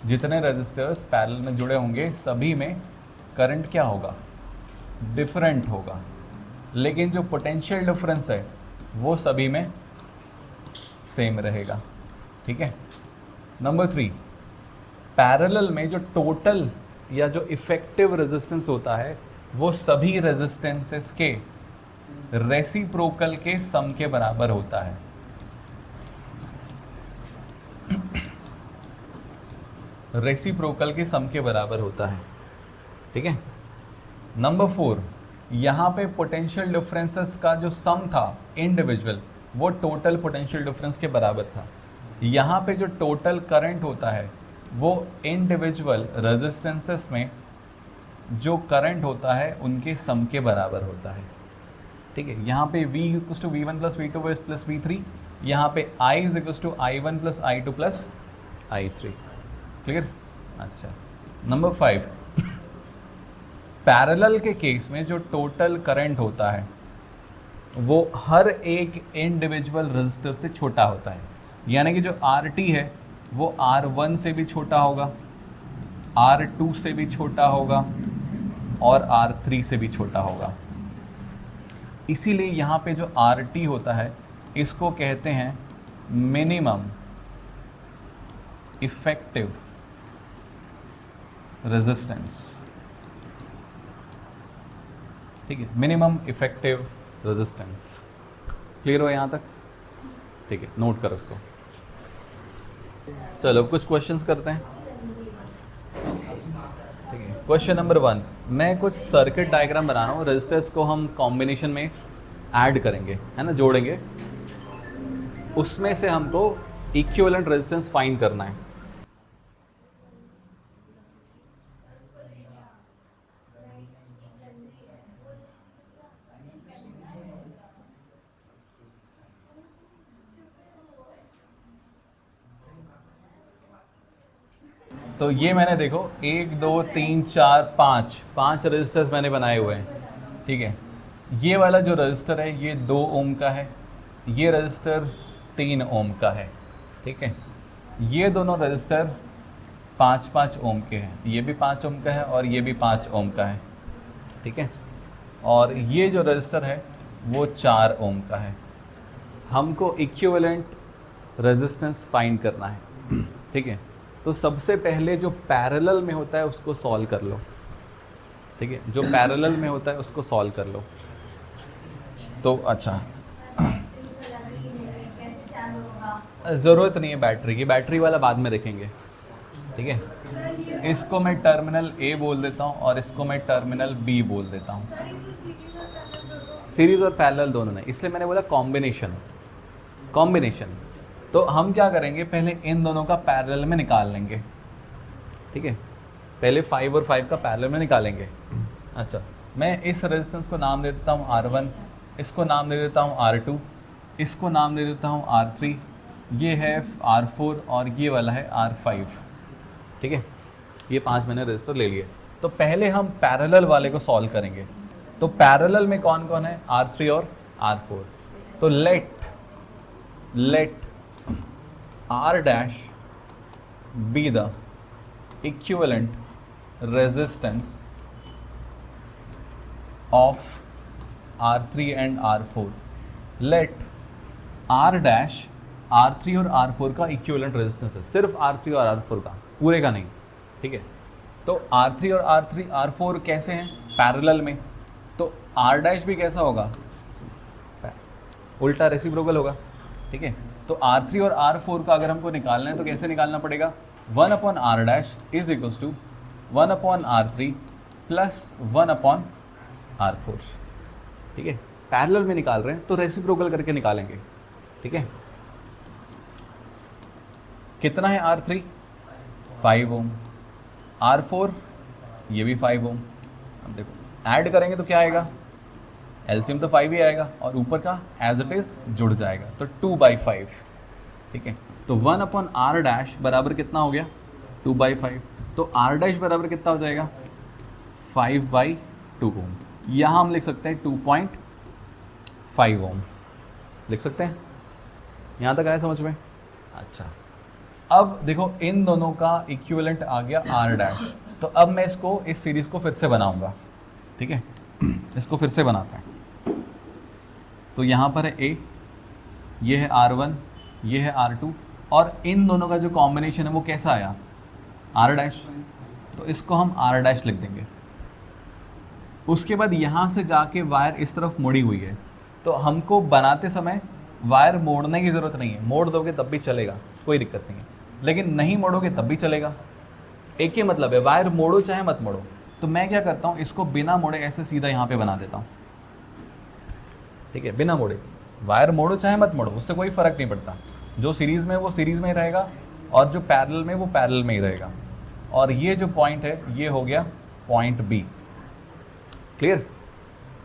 जितने रेजिस्टर्स पैरेलल में जुड़े होंगे सभी में करंट क्या होगा, डिफरेंट होगा, लेकिन जो पोटेंशियल डिफरेंस है वो सभी में सेम रहेगा। ठीक है। नंबर 3, पैरेलल में जो टोटल या जो इफेक्टिव रेजिस्टेंस होता है वो सभी रेजिस्टेंसेस के रेसिप्रोकल के सम के बराबर होता है। रेसिप्रोकल के सम के बराबर होता है। ठीक है। नंबर 4, यहाँ पे पोटेंशियल डिफरेंसेस का जो सम था इंडिविजुअल वो टोटल पोटेंशियल डिफरेंस के बराबर था। यहाँ पे जो टोटल करंट होता है वो इंडिविजुअल रेजिस्टेंसेस में जो करंट होता है उनके सम के बराबर होता है। ठीक है। यहाँ पे V = V1 + V2 + V3, यहाँ पे I = I1 + I2 + I3। Clear? अच्छा। नंबर 5, पैरेलल के केस में जो टोटल करंट होता है वो हर एक इंडिविजुअल रेजिस्टर से छोटा होता है। यानी कि जो RT है वो R1 से भी छोटा होगा, R2 से भी छोटा होगा और R3 से भी छोटा होगा। इसीलिए यहाँ पे जो RT होता है इसको कहते हैं मिनिमम इफेक्टिव रेजिस्टेंस। ठीक है, मिनिमम इफेक्टिव रेजिस्टेंस। क्लियर हो यहाँ तक? ठीक है, नोट करो इसको। चलो कुछ क्वेश्चंस करते हैं। ठीक है, क्वेश्चन नंबर 1, मैं कुछ सर्किट डायग्राम बना रहा हूँ, रेजिस्टर्स को हम कॉम्बिनेशन में ऐड करेंगे, है ना, जोड़ेंगे। उसमें से हमको इक्विवेलेंट रेजिस्टेंस फाइंड करना है। तो ये मैंने देखो 1 2 3 4 5 रजिस्टर्स मैंने बनाए हुए हैं। ठीक है, ये वाला जो रजिस्टर है ये 2 ओम का है, ये रजिस्टर 3 ओम का है। ठीक है, ये दोनों रजिस्टर 5 ओम के हैं, ये भी 5 ओम का है और ये भी 5 ओम का है। ठीक है, और ये जो रजिस्टर है वो 4 ओम का है। हमको इक्विवेलेंट रेजिस्टेंस फाइंड करना है। ठीक है, तो सबसे पहले जो पैरेलल में होता है उसको सॉल्व कर लो। ठीक है, जो पैरेलल में होता है उसको सॉल्व कर लो। तो अच्छा, ज़रूरत नहीं है बैटरी की, बैटरी वाला बाद में देखेंगे। ठीक है, इसको मैं टर्मिनल A बोल देता हूँ और इसको मैं टर्मिनल B बोल देता हूँ। सीरीज और पैरेलल दोनों ने, इसलिए मैंने बोला कॉम्बिनेशन। तो हम क्या करेंगे, पहले इन दोनों का पैरेलल में निकाल लेंगे। ठीक है, पहले 5 और 5 का पैरेलल में निकालेंगे। अच्छा, मैं इस रेजिस्टेंस को नाम दे देता हूँ R1, इसको नाम दे देता हूँ R2, इसको नाम दे देता हूँ R3, ये है R4 और ये वाला है R5। ठीक है, ये 5 मैंने रेजिस्टर ले लिए। तो पहले हम पैरेलल वाले को सॉल्व करेंगे। तो पैरेलल में कौन कौन है, R3 और R4। तो late R dash be the equivalent resistance of R3 and R4. Let R dash R3 और R4 का इक्विवेलेंट रेजिस्टेंस है, सिर्फ R3 और R4 का, पूरे का नहीं। ठीक है, तो R3 और R4 कैसे हैं, पैरेलल में। तो R dash भी कैसा होगा, उल्टा रेसिप्रोकल होगा। ठीक है, तो R3 और R4 का अगर हमको निकालना है तो कैसे निकालना पड़ेगा, 1/R dash is equals to 1/R3 plus 1/R4। ठीक है, पैरेलल में निकाल रहे हैं तो रेसिप्रोकल करके निकालेंगे। ठीक है, कितना है R3, 5 ओम, R4 ये भी 5 ओम। अब देखो ऐड करेंगे तो क्या आएगा, एलसीएम तो 5 ही आएगा और ऊपर का एज इट इज जुड़ जाएगा, तो 2/5। ठीक है, तो 1/R dash बराबर कितना हो गया, 2/5। तो R dash बराबर कितना हो जाएगा, 5/2 ओम। यहाँ हम लिख सकते हैं 2.5 ओम लिख सकते हैं। यहाँ तक आया समझ में? अच्छा, अब देखो इन दोनों का इक्विवेलेंट आ गया R dash। तो अब मैं इसको, इस सीरीज़ को फिर से बनाऊंगा। ठीक है, इसको फिर से बनाते हैं। तो यहाँ पर है A, ये है R1, ये है R2, और इन दोनों का जो कॉम्बिनेशन है वो कैसा आया, R'। तो इसको हम R' लिख देंगे। उसके बाद यहाँ से जाके वायर इस तरफ मुड़ी हुई है, तो हमको बनाते समय वायर मोड़ने की ज़रूरत नहीं है, मोड़ दोगे तब भी चलेगा, कोई दिक्कत नहीं है, लेकिन नहीं मोड़ोगे तब भी चलेगा। एक ही मतलब है, वायर मोड़ो चाहे मत मोड़ो। तो मैं क्या करता हूँ, इसको बिना मोड़े ऐसे सीधा यहाँ पे बना देता हूँ, ठीक है, बिना मोड़े। वायर मोड़ो चाहे मत मोड़ो, उससे कोई फ़र्क नहीं पड़ता। जो सीरीज़ में वो सीरीज़ में ही रहेगा, और जो पैरेलल में वो पैरेलल में ही रहेगा। और ये जो पॉइंट है ये हो गया पॉइंट बी। क्लियर?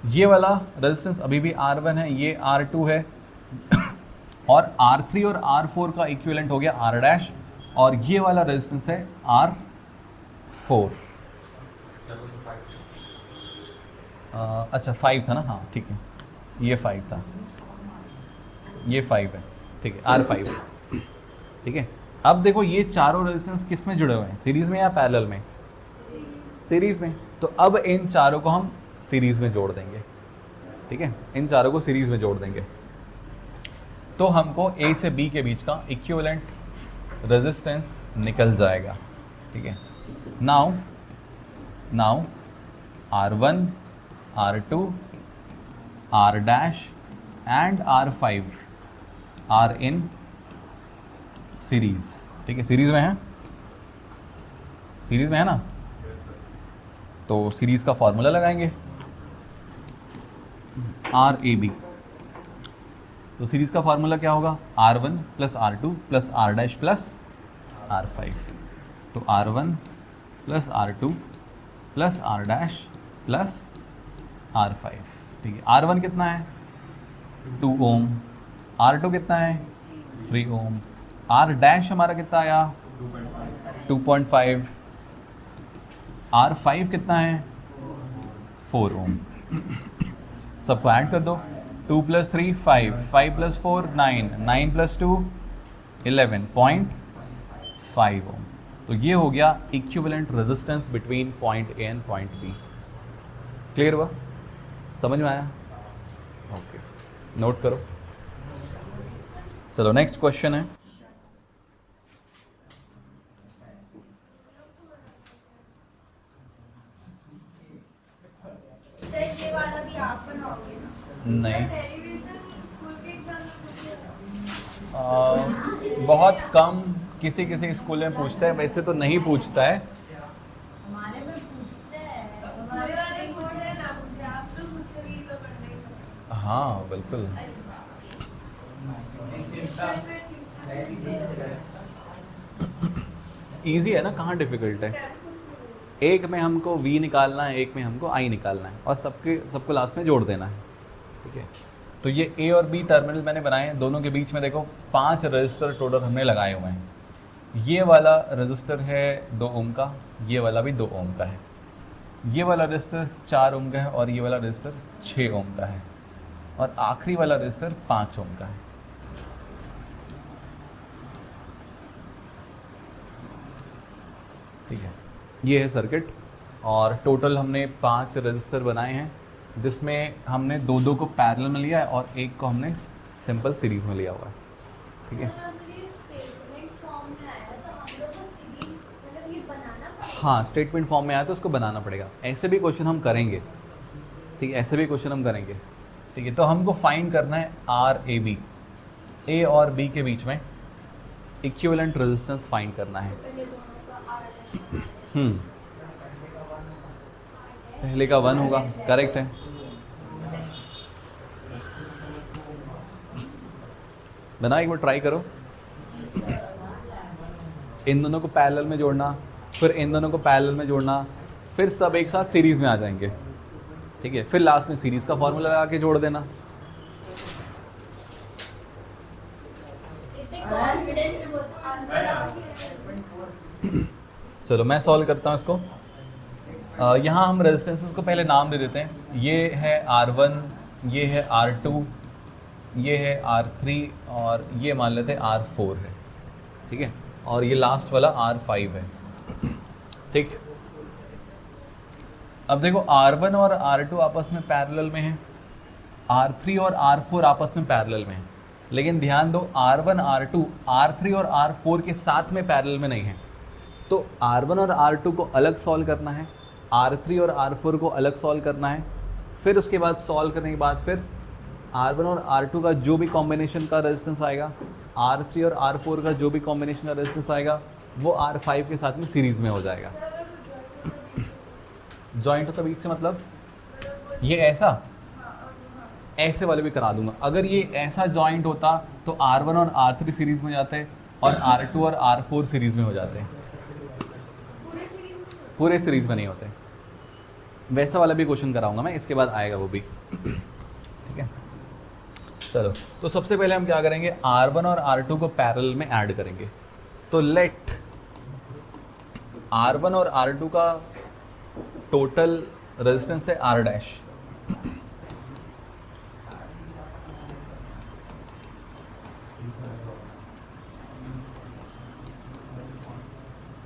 ये वाला रेजिस्टेंस अभी भी R1 है, ये R2 है, और R3 और R4 का इक्विवेलेंट हो गया R', और ये वाला रेजिस्टेंस है R4। अच्छा 5 था ना, हाँ ठीक है, ये 5 था, ये 5 है, ठीक है, R5, ठीक है। अब देखो ये चारों रेजिस्टेंस किस में जुड़े हुए हैं, सीरीज़ में या पैरेलल में? सीरीज़ में। तो अब इन चारों को हम सीरीज़ में जोड़ देंगे, ठीक है, इन चारों को सीरीज़ में जोड़ देंगे। तो हमको A से B के बीच का इक्विवेलेंट रेजिस्टेंस निकल जाएगा, ठीक है। Now R1, R2, R' and R5 are in series, ठीक है, सीरीज़ में है, सीरीज़ में है ना। तो सीरीज़ का फॉर्मूला लगाएंगे RAB। तो सीरीज़ का फार्मूला क्या होगा, R1 plus R2 plus R' plus R5। तो R1 plus R2 plus R' plus R5, ठीक है। R1 कितना है 2 ओम, R2 कितना है 3 ओम, R' हमारा कितना आया 2.5, R5 कितना है 4 ओम। सबको ऐड कर दो, 2 + 3 5, 5 + 4 9, 9 + 2 11.5 ओम। तो ये हो गया equivalent resistance between point A and point B. Clear हुआ, समझ में आया? ओके, नोट करो। चलो नेक्स्ट क्वेश्चन है, नहीं बहुत कम किसी किसी स्कूल में पूछता है, वैसे तो नहीं पूछता है। हमारे में पूछते हैं, हमारे वाले बोर्ड है ना, मुझे आप तो मुझसे भी तो करना ही पड़ेगा। हाँ बिल्कुल। इजी है ना, कहाँ डिफिकल्ट है। एक में हमको V निकालना है, एक में हमको I निकालना है, और सबको लास्ट में जोड़ देना है, ठीक है। तो ये A और B टर्मिनल मैंने बनाए हैं, दोनों के बीच में देखो 5 रजिस्टर टोटल हमने लगाए हुए हैं। ये वाला रजिस्टर है 2 ओम का, ये वाला भी 2 ओम का है, ये वाला रजिस्टर 4 ओम का है, और ये वाला रजिस्टर 6 ओम का है, और आखिरी वाला रजिस्टर 5 ओम का है। ठीक है, ये है सर्किट, और टोटल हमने 5 रजिस्टर बनाए हैं, जिसमें हमने 2 को पैरेलल में लिया है और एक को हमने सिंपल सीरीज़ में लिया हुआ है, ठीक है। हाँ, स्टेटमेंट फॉर्म में आया तो उसको बनाना पड़ेगा, ऐसे भी क्वेश्चन हम करेंगे, ठीक है, ऐसे भी क्वेश्चन हम करेंगे, ठीक है। तो हमको फाइंड करना है RAB, A और B के बीच में इक्विवेलेंट रेजिस्टेंस फाइंड करना है। पहले का 1 होगा, करेक्ट है। बना, एक बार ट्राई करो। इन दोनों को पैरेलल में जोड़ना, फिर इन दोनों को पैरेलल में जोड़ना, फिर सब एक साथ सीरीज़ में आ जाएंगे, ठीक है। फिर लास्ट में सीरीज़ का फॉर्मूला लगा के जोड़ देना। चलो मैं सॉल्व करता हूँ इसको। यहाँ हम रेजिस्टेंसेस को पहले नाम दे देते हैं। ये है R1, ये है R2, ये है R3, और ये मान लेते हैं R4 है, ठीक है, और ये लास्ट वाला R5 है, ठीक। अब देखो R1 और R2 आपस में पैरेलल में हैं, R3 और R4 आपस में पैरेलल में है, लेकिन ध्यान दो R1 R2 R3 और R4 के साथ में पैरेलल में नहीं है। तो R1 और R2 को अलग सॉल्व करना है, R3 और R4 को अलग सॉल्व करना है, फिर उसके बाद सॉल्व करने के बाद फिर R1 और R2 का जो भी कॉम्बिनेशन का रेजिस्टेंस आएगा, R3 और R4 का जो भी कॉम्बिनेशन का रेजिस्टेंस आएगा, वो R5 के साथ में सीरीज़ में हो जाएगा। जॉइंट होता बीच से मतलब ये ऐसा, ऐसे वाले भी करा दूंगा। अगर ये ऐसा जॉइंट होता तो R1 और R3 सीरीज़ में हो जाते और R2 और R4 सीरीज़ में हो जाते, पूरे सीरीज़ में नहीं होते। वैसा वाला भी क्वेश्चन कराऊंगा मैं, इसके बाद आएगा वो भी। ठीक है, चलो तो सबसे पहले हम क्या करेंगे, R1 और R2 को पैरेलल में ऐड करेंगे। तो लेट R1 और R2 का टोटल रेजिस्टेंस है R डैश,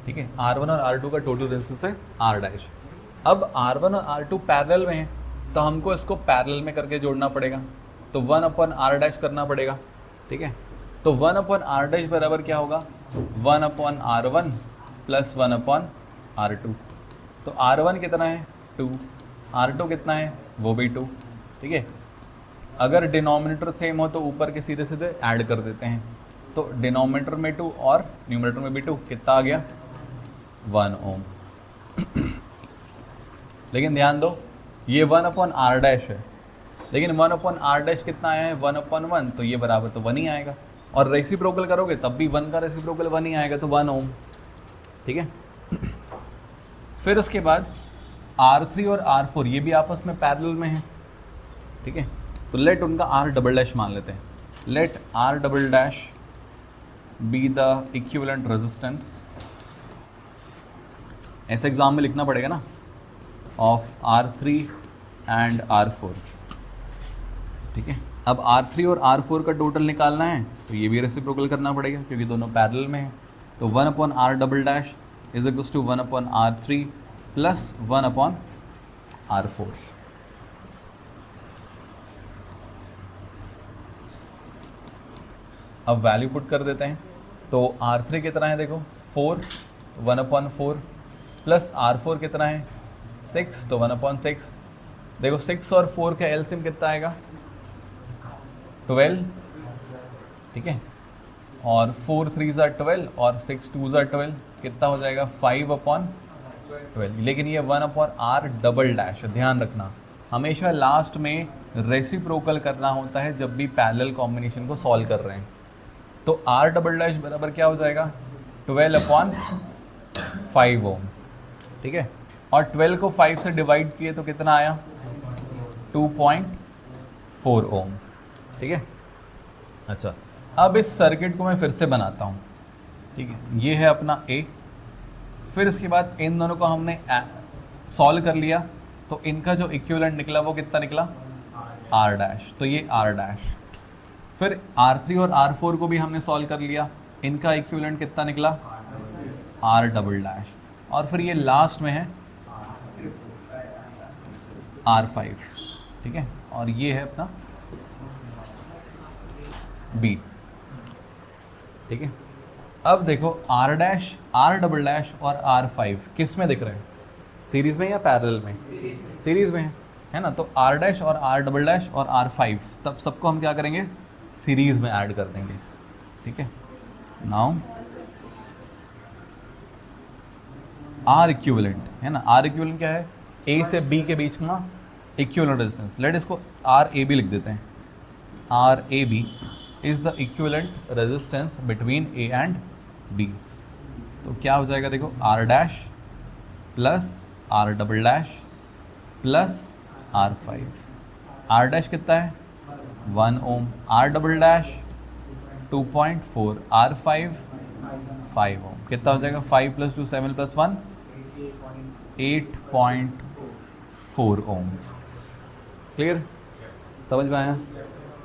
ठीक है। R1 और R2 का टोटल रेजिस्टेंस है R डैश। अब R1 और R2 पैरेलल में है तो हमको इसको पैरेलल में करके जोड़ना पड़ेगा, तो 1/R डैश करना पड़ेगा, ठीक है। तो 1/R डैश बराबर क्या होगा, 1/R1 प्लस 1/R2। तो R1 कितना है 2, R2 कितना है वो भी 2, ठीक है। अगर डिनोमिनेटर सेम हो तो ऊपर के सीधे सीधे ऐड कर देते हैं, तो डिनोमिनेटर में 2 और न्यूमरेटर में भी 2, कितना आ गया 1 ओम। लेकिन ध्यान दो ये 1/R डैश है, लेकिन 1/R डैश कितना आया है 1/1, तो ये बराबर तो 1 ही आएगा, और रेसिप्रोकल करोगे तब भी 1 का रेसिप्रोकल 1 ही आएगा, तो 1 ओम, ठीक है। फिर उसके बाद R3 और R4 ये भी आपस में पैरेलल में है, ठीक है। तो लेट उनका R डबल डैश मान लेते हैं, let R double dash be the equivalent resistance, ऐसे एग्जाम में लिखना पड़ेगा ना, ऑफ R3 एंड R4, ठीक है। अब R3 और R4 का टोटल निकालना है तो ये भी रेसिप्रोकल करना पड़ेगा क्योंकि दोनों पैरेलल में है। तो 1/R double dash is equals to 1/R3 plus 1/R4। अब वैल्यू पुट कर देते हैं, तो R3 कितना है देखो 4, तो 1/4 प्लस R4 कितना है 6, तो 1/6। देखो 6 और 4 का एलसीएम कितना आएगा 12, ठीक है। और 4 3 12 और 6 2 12, कितना हो जाएगा 5/12। लेकिन ये 1/R डबल डैश, ध्यान रखना हमेशा लास्ट में रेसिप्रोकल करना होता है जब भी पैरेलल कॉम्बिनेशन को सॉल्व कर रहे हैं। तो R डबल डैश बराबर क्या हो जाएगा 12/5 ओम, ठीक है। और 12 को 5 से डिवाइड किए तो कितना आया 2.4 ओम, ठीक है। अच्छा, अब इस सर्किट को मैं फिर से बनाता हूँ, ठीक है। ये है अपना A, फिर इसके बाद इन दोनों को हमने सॉल्व कर लिया, तो इनका जो इक्विवेलेंट निकला वो कितना निकला R डैश, तो ये R डैश। फिर R3 और R4 को भी हमने सॉल्व कर लिया, इनका इक्विवेलेंट कितना निकला R डबल डैश, और फिर ये लास्ट में है R5, ठीक है। और ये है अपना B, ठीक है। अब देखो R dash, R double dash और R5 किस में दिख रहे हैं, सीरीज में या पैरेलल में, सीरीज में है ना। तो R डैश और R डबल डैश और R5 तब सबको हम क्या करेंगे सीरीज में ऐड कर देंगे, ठीक है। नाउ R इक्विवेलेंट है ना, R इक्विवेलेंट क्या है A से B के बीच का इक्विवेलेंट रेजिस्टेंस, लेट इसको RAB लिख देते हैं। RAB is the equivalent resistance between A and B। तो क्या हो जाएगा देखो R dash plus R double dash plus R5। R dash कितना है 1 ओम, R डबल डैश 2.4, R5 5 ओम, कितना हो जाएगा 5 + 2 7 + 1 8.4 ओम। क्लियर, समझ में आया,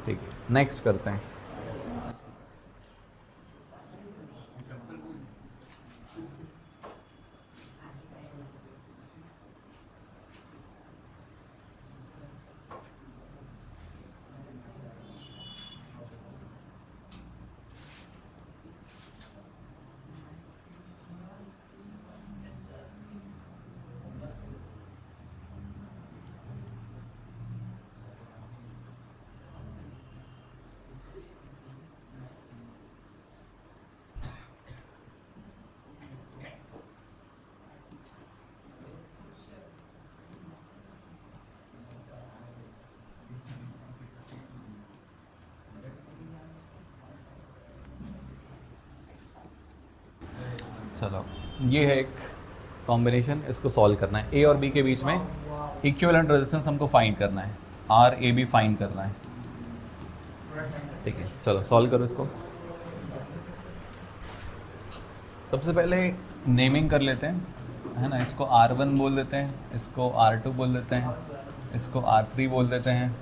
ठीक है। नेक्स्ट करते हैं। चलो ये है एक कॉम्बिनेशन, इसको सॉल्व करना है। ए और बी के बीच में इक्विवेलेंट रेजिस्टेंस हमको फाइंड करना है, आर ए बी फाइंड करना है। ठीक है, चलो सॉल्व करो इसको। सबसे पहले नेमिंग कर लेते हैं, है ना। इसको R1 बोल देते हैं, इसको R2 बोल देते हैं, इसको R3 बोल देते हैं।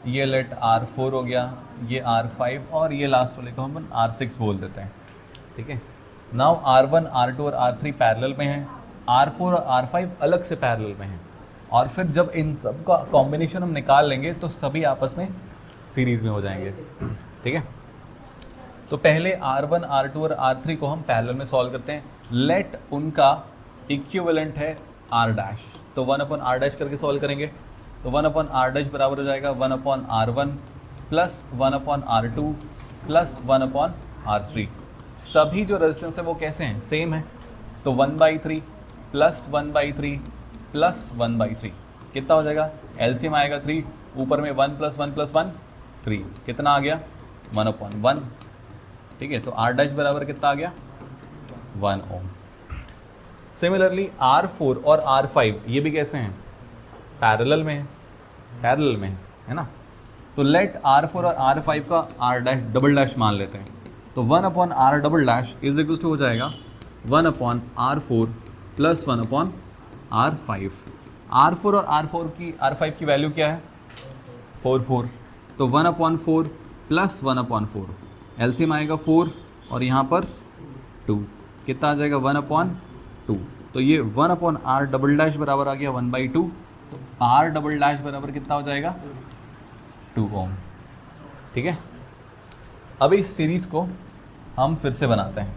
ये लेट R4 हो गया, ये R5 और ये लास्ट वाले को हम R6 बोल देते हैं। ठीक है, नाउ R1, R2 और R3 पैरेलल में हैं, R4 और R5 अलग से पैरेलल में हैं। और फिर जब इन सब का कॉम्बिनेशन हम निकाल लेंगे तो सभी आपस में सीरीज़ में हो जाएंगे। ठीक है, तो पहले R1, R2 और R3 को हम पैरेलल में सॉल्व करते हैं। लेट उनका इक्विवेलेंट है R डैश, तो 1/R डैश करके सॉल्व करेंगे। तो 1/R डैश बराबर हो जाएगा 1/R1 plus 1/R2 plus 1/R3। सभी जो रेजिस्टेंस है वो कैसे हैं, सेम है। तो 1/3 प्लस 1/3 प्लस 1/3 कितना हो जाएगा, एलसीएम आएगा 3, ऊपर में 1 + 1 + 1 3, कितना आ गया 1/1। ठीक है, तो R डैश बराबर कितना आ गया 1 ओम। सिमिलरली R4 और R5 ये भी कैसे हैं, पैरेलल में है, पैरेलल में है ना। तो लेट R4 और R5 का R डैश डबल डैश मान लेते हैं। तो 1/R double dash is equal to हो जाएगा 1/R4 प्लस 1/R5। R4 और R5 की वैल्यू क्या है 4, तो 1/4 प्लस 1/4, एलसीएम आएगा 4 और यहाँ पर 2, कितना आ जाएगा 1/2। तो ये 1/R डबल डैश बराबर आ गया 1/2। तो R डबल डैश बराबर कितना हो जाएगा 2 ओम। ठीक है, अब इस सीरीज़ को हम फिर से बनाते हैं।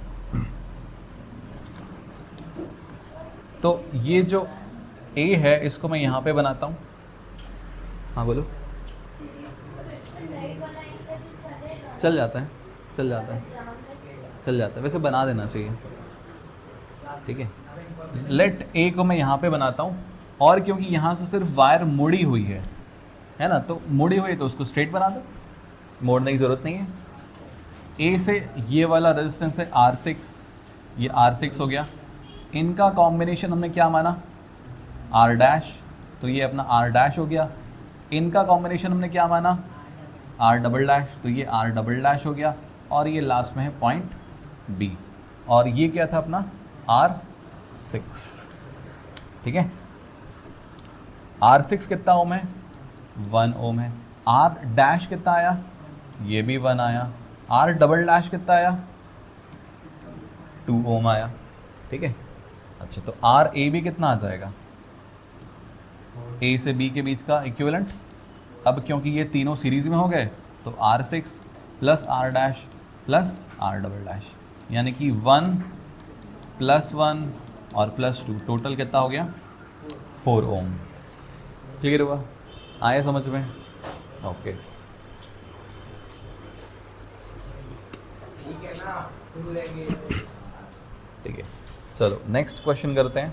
तो ये जो A है इसको मैं यहाँ पे बनाता हूँ। हाँ बोलो। चल जाता है, चल जाता है, चल जाता है, वैसे बना देना चाहिए। ठीक है, लेट A को मैं यहाँ पे बनाता हूँ, और क्योंकि यहाँ से सिर्फ वायर मुड़ी हुई है ना, तो मुड़ी हुई है तो उसको स्ट्रेट बना दो, मोड़ने की ज़रूरत नहीं है। A से ये वाला रेजिस्टेंस है R6, ये R6 हो गया। इनका कॉम्बिनेशन हमने क्या माना R डैश, तो ये अपना R डैश हो गया। इनका कॉम्बिनेशन हमने क्या माना R डबल डैश, तो ये R डबल डैश हो गया। और ये लास्ट में है पॉइंट B, और ये क्या था अपना R6। ठीक है, R6 कितना ओम है 1 ओम है। R डैश कितना आया, ये भी 1 आया। R डबल डैश कितना आया 2 ओम आया। ठीक है, अच्छा तो R A B कितना आ जाएगा, A से B के बीच का इक्विवेलेंट। अब क्योंकि ये तीनों सीरीज में हो गए तो R6 plus R dash plus R double dash, यानी कि 1 + 1 और +2, टोटल कितना हो गया 4 ओम। ठीक है रुआ, आया समझ में? ओके, ठीक है, चलो नेक्स्ट क्वेश्चन करते हैं।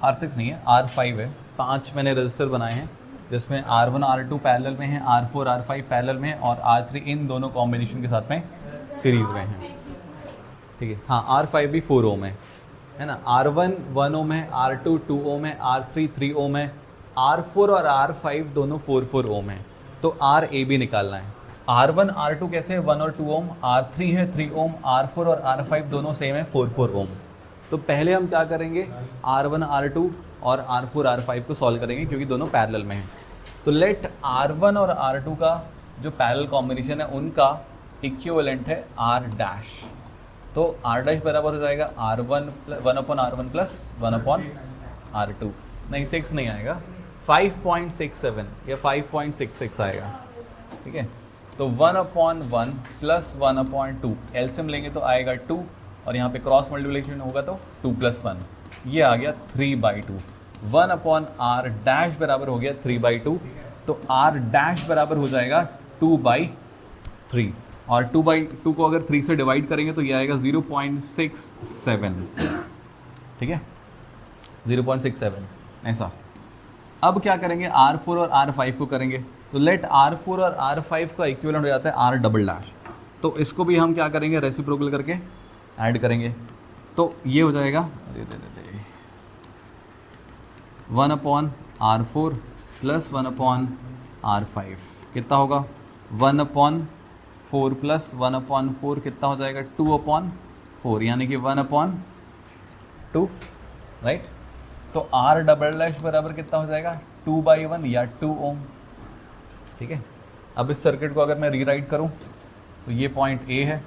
R6 नहीं है, R5 है। 5 मैंने रजिस्टर बनाए हैं जिसमें R1 R2 पैरेलल में है, R4 R5 पैरेलल में है और R3 इन दोनों कॉम्बिनेशन के साथ में सीरीज़ में है। ठीक है, हाँ R5 भी 4 ओम है ना। R1 1 ओम है, R2 2 ओम है, R3 3 ओम है, R4 और R5 दोनों 4 ओम है। तो RAB निकालना है। R1 R2 कैसे है 1 और 2 ओम, R3 है 3 ओम, R4 और R5 दोनों सेम है 4 ओम। तो पहले हम क्या करेंगे, R1 R2 और R4 R5 को सॉल्व करेंगे क्योंकि दोनों पैरेलल में हैं। तो लेट R1 और R2 का जो पैरेलल कॉम्बिनेशन है उनका इक्विवेलेंट है R डैश। तो R डैश बराबर हो जाएगा R1 1/R1 प्लस 1/R2। नहीं 6 नहीं आएगा, 5.67 या 5.66 आएगा, ठीक है। तो 1/1 प्लस 1/2 एलसीएम लेंगे तो आएगा 2 और यहाँ पे क्रॉस मल्टीप्लिकेशन होगा तो 2 + 1, ये आ गया 3/2। 1/R डैश बराबर हो गया 3/2, तो R डैश बराबर हो जाएगा 2/3 और 2/2 को अगर 3 से डिवाइड करेंगे तो ये आएगा 0.67, ठीक है 0.67 ऐसा। अब क्या करेंगे, R4 और R5 को करेंगे। तो लेट R4 और R5 का इक्विवेलेंट हो जाता है R डबल डैश। तो इसको भी हम क्या करेंगे, रेसिप्रोकल करके ऐड करेंगे। तो ये हो जाएगा 1/R4 प्लस 1/R5 कितना होगा, 1/4 प्लस 1/4 कितना हो जाएगा 2/4, यानी कि 1/2, राइट। तो R डबल डैश बराबर कितना हो जाएगा 2/1 या 2 ओम, ठीक है। अब इस सर्किट को अगर मैं रीराइट करूं तो ये पॉइंट A है,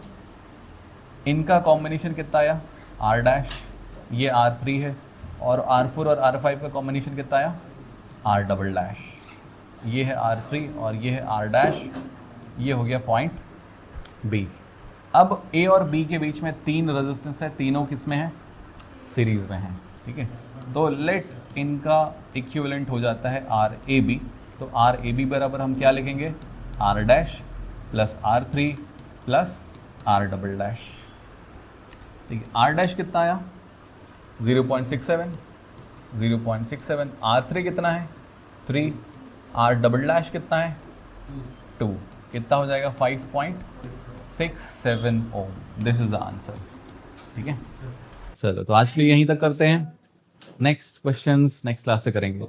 इनका कॉम्बिनेशन कितना आया R डैश, ये R3 है, और R4 और R5 का कॉम्बिनेशन कितना आया R डबल डैश, ये है R3 और ये है R डैश, ये हो गया पॉइंट B। अब A और B के बीच में 3 रेजिस्टेंस है, तीनों किस में है, सीरीज में है, ठीक है। तो लेट इनका इक्विवेलेंट हो जाता है RAB। तो RAB बराबर हम क्या लिखेंगे, R dash plus R3 plus R double dash, ठीक है। R डैश कितना आया 0.67, 0.67, R3 कितना है 3, R डबल डैश कितना है 2, कितना हो जाएगा 5.67 ओम। दिस इज द आंसर, ठीक है। चलो तो आज के लिए यहीं तक करते हैं, नेक्स्ट क्वेश्चंस नेक्स्ट क्लास से करेंगे।